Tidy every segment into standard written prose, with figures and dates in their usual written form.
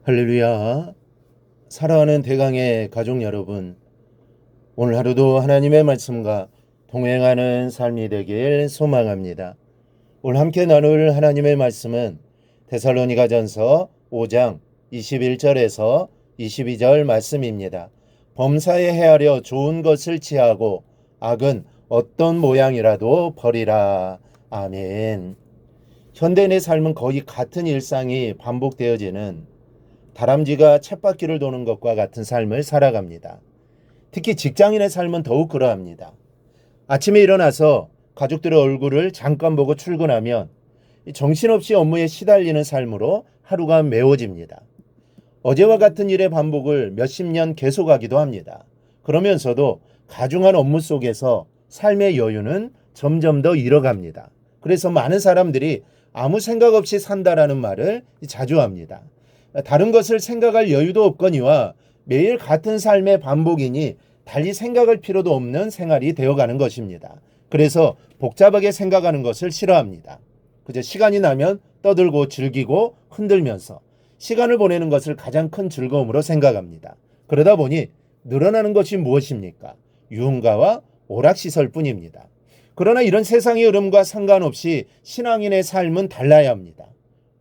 할렐루야. 사랑하는 대강의 가족 여러분, 오늘 하루도 하나님의 말씀과 동행하는 삶이 되길 소망합니다. 오늘 함께 나눌 하나님의 말씀은 데살로니가전서 5장 21절에서 22절 말씀입니다. 범사에 헤아려 좋은 것을 취하고 악은 어떤 모양이라도 버리라. 아멘. 현대인의 삶은 거의 같은 일상이 반복되어지는 다람쥐가 쳇바퀴를 도는 것과 같은 삶을 살아갑니다. 특히 직장인의 삶은 더욱 그러합니다. 아침에 일어나서 가족들의 얼굴을 잠깐 보고 출근하면 정신없이 업무에 시달리는 삶으로 하루가 메워집니다. 어제와 같은 일의 반복을 몇십 년 계속하기도 합니다. 그러면서도 가중한 업무 속에서 삶의 여유는 점점 더 잃어갑니다. 그래서 많은 사람들이 아무 생각 없이 산다라는 말을 자주 합니다. 다른 것을 생각할 여유도 없거니와 매일 같은 삶의 반복이니 달리 생각할 필요도 없는 생활이 되어가는 것입니다. 그래서 복잡하게 생각하는 것을 싫어합니다. 그저 시간이 나면 떠들고 즐기고 흔들면서 시간을 보내는 것을 가장 큰 즐거움으로 생각합니다. 그러다 보니 늘어나는 것이 무엇입니까? 유흥가와 오락시설 뿐입니다. 그러나 이런 세상의 흐름과 상관없이 신앙인의 삶은 달라야 합니다.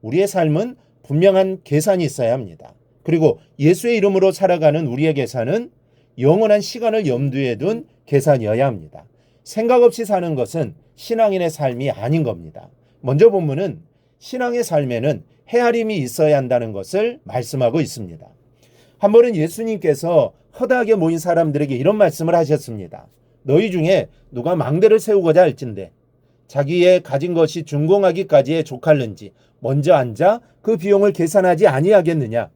우리의 삶은 분명한 계산이 있어야 합니다. 그리고 예수의 이름으로 살아가는 우리의 계산은 영원한 시간을 염두에 둔 계산이어야 합니다. 생각 없이 사는 것은 신앙인의 삶이 아닌 겁니다. 먼저 본문은 신앙의 삶에는 헤아림이 있어야 한다는 것을 말씀하고 있습니다. 한 번은 예수님께서 허다하게 모인 사람들에게 이런 말씀을 하셨습니다. 너희 중에 누가 망대를 세우고자 할진대 자기의 가진 것이 준공하기까지에 족할는지 먼저 앉아 그 비용을 계산하지 아니하겠느냐.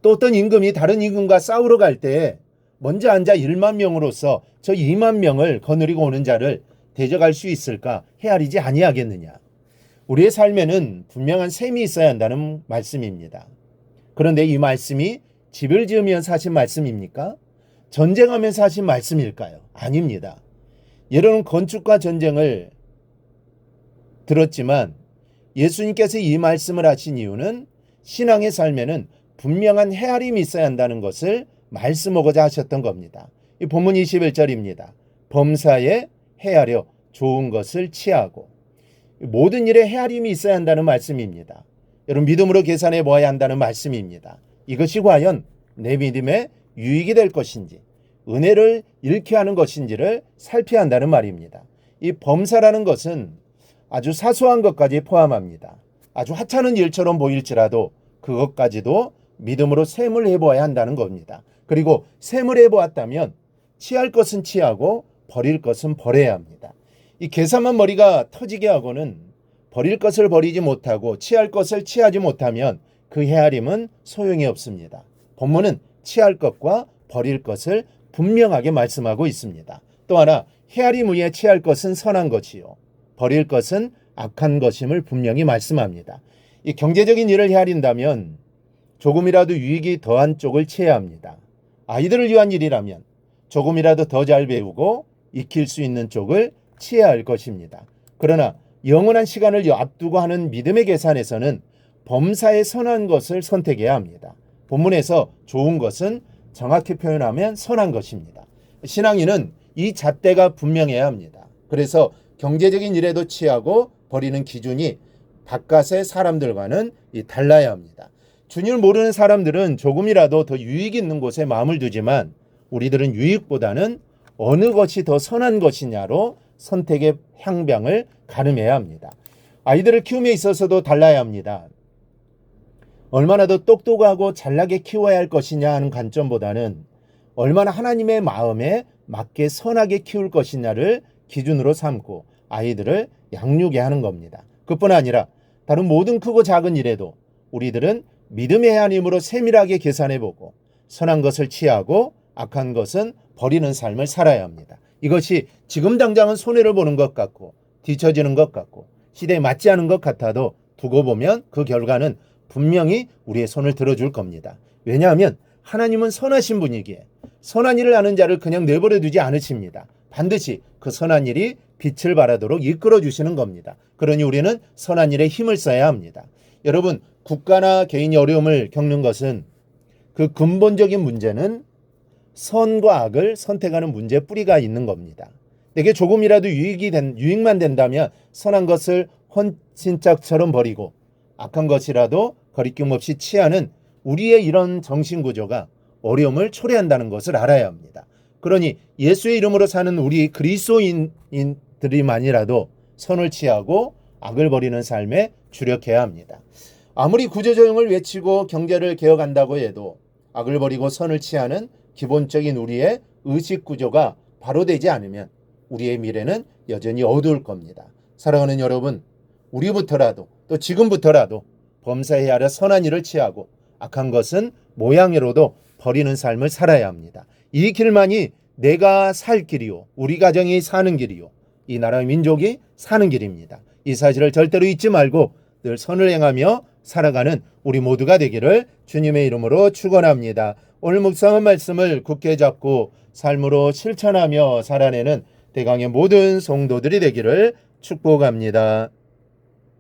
또 어떤 임금이 다른 임금과 싸우러 갈 때에 먼저 앉아 1만 명으로서 저 2만 명을 거느리고 오는 자를 대적할 수 있을까 헤아리지 아니하겠느냐. 우리의 삶에는 분명한 셈이 있어야 한다는 말씀입니다. 그런데 이 말씀이 집을 지으면서 하신 말씀입니까? 전쟁하면서 하신 말씀일까요? 아닙니다. 여러분 건축과 전쟁을 들었지만 예수님께서 이 말씀을 하신 이유는 신앙의 삶에는 분명한 헤아림이 있어야 한다는 것을 말씀하고자 하셨던 겁니다. 이 본문 21절입니다. 범사에 헤아려 좋은 것을 취하고 모든 일에 헤아림이 있어야 한다는 말씀입니다. 여러분 믿음으로 계산해 보아야 한다는 말씀입니다. 이것이 과연 내 믿음에 유익이 될 것인지 은혜를 잃게 하는 것인지를 살펴야 한다는 말입니다. 이 범사라는 것은 아주 사소한 것까지 포함합니다. 아주 하찮은 일처럼 보일지라도 그것까지도 믿음으로 셈을 해보아야 한다는 겁니다. 그리고 셈을 해보았다면 취할 것은 취하고 버릴 것은 버려야 합니다. 이 계산만 머리가 터지게 하고는 버릴 것을 버리지 못하고 취할 것을 취하지 못하면 그 헤아림은 소용이 없습니다. 본문은 취할 것과 버릴 것을 분명하게 말씀하고 있습니다. 또 하나 헤아림 위에 취할 것은 선한 것이요 버릴 것은 악한 것임을 분명히 말씀합니다. 이 경제적인 일을 헤아린다면 조금이라도 유익이 더한 쪽을 취해야 합니다. 아이들을 위한 일이라면 조금이라도 더 잘 배우고 익힐 수 있는 쪽을 취해야 할 것입니다. 그러나 영원한 시간을 앞두고 하는 믿음의 계산에서는 범사에 선한 것을 선택해야 합니다. 본문에서 좋은 것은 정확히 표현하면 선한 것입니다. 신앙인은 이 잣대가 분명해야 합니다. 그래서 경제적인 일에도 취하고 버리는 기준이 바깥의 사람들과는 달라야 합니다. 주님을 모르는 사람들은 조금이라도 더 유익 있는 곳에 마음을 두지만 우리들은 유익보다는 어느 것이 더 선한 것이냐로 선택의 향방을 가늠해야 합니다. 아이들을 키움에 있어서도 달라야 합니다. 얼마나 더 똑똑하고 잘나게 키워야 할 것이냐 하는 관점보다는 얼마나 하나님의 마음에 맞게 선하게 키울 것이냐를 기준으로 삼고 아이들을 양육해야 하는 겁니다. 그뿐 아니라 다른 모든 크고 작은 일에도 우리들은 믿음의 하나님으로 세밀하게 계산해보고 선한 것을 취하고 악한 것은 버리는 삶을 살아야 합니다. 이것이 지금 당장은 손해를 보는 것 같고 뒤처지는 것 같고 시대에 맞지 않은 것 같아도 두고 보면 그 결과는 분명히 우리의 손을 들어줄 겁니다. 왜냐하면 하나님은 선하신 분이기에 선한 일을 하는 자를 그냥 내버려 두지 않으십니다. 반드시 그 선한 일이 빛을 발하도록 이끌어 주시는 겁니다. 그러니 우리는 선한 일에 힘을 써야 합니다. 여러분, 국가나 개인이 어려움을 겪는 것은 그 근본적인 문제는 선과 악을 선택하는 문제에 뿌리가 있는 겁니다. 내게 조금이라도 유익만 된다면 선한 것을 헌신짝처럼 버리고 악한 것이라도 거리낌 없이 취하는 우리의 이런 정신구조가 어려움을 초래한다는 것을 알아야 합니다. 그러니 예수의 이름으로 사는 우리 그리스도인들이만이라도 선을 취하고 악을 버리는 삶에 주력해야 합니다. 아무리 구제조정을 외치고 경제를 개혁한다고 해도 악을 버리고 선을 취하는 기본적인 우리의 의식구조가 바로 되지 않으면 우리의 미래는 여전히 어두울 겁니다. 사랑하는 여러분, 우리부터라도 또 지금부터라도 범사에 아래 선한 일을 취하고 악한 것은 모양으로도 버리는 삶을 살아야 합니다. 이 길만이 내가 살 길이요, 우리 가정이 사는 길이요, 이 나라 민족이 사는 길입니다. 이 사실을 절대로 잊지 말고 늘 선을 행하며 살아가는 우리 모두가 되기를 주님의 이름으로 축원합니다. 오늘 묵상한 말씀을 굳게 잡고 삶으로 실천하며 살아내는 대강의 모든 성도들이 되기를 축복합니다.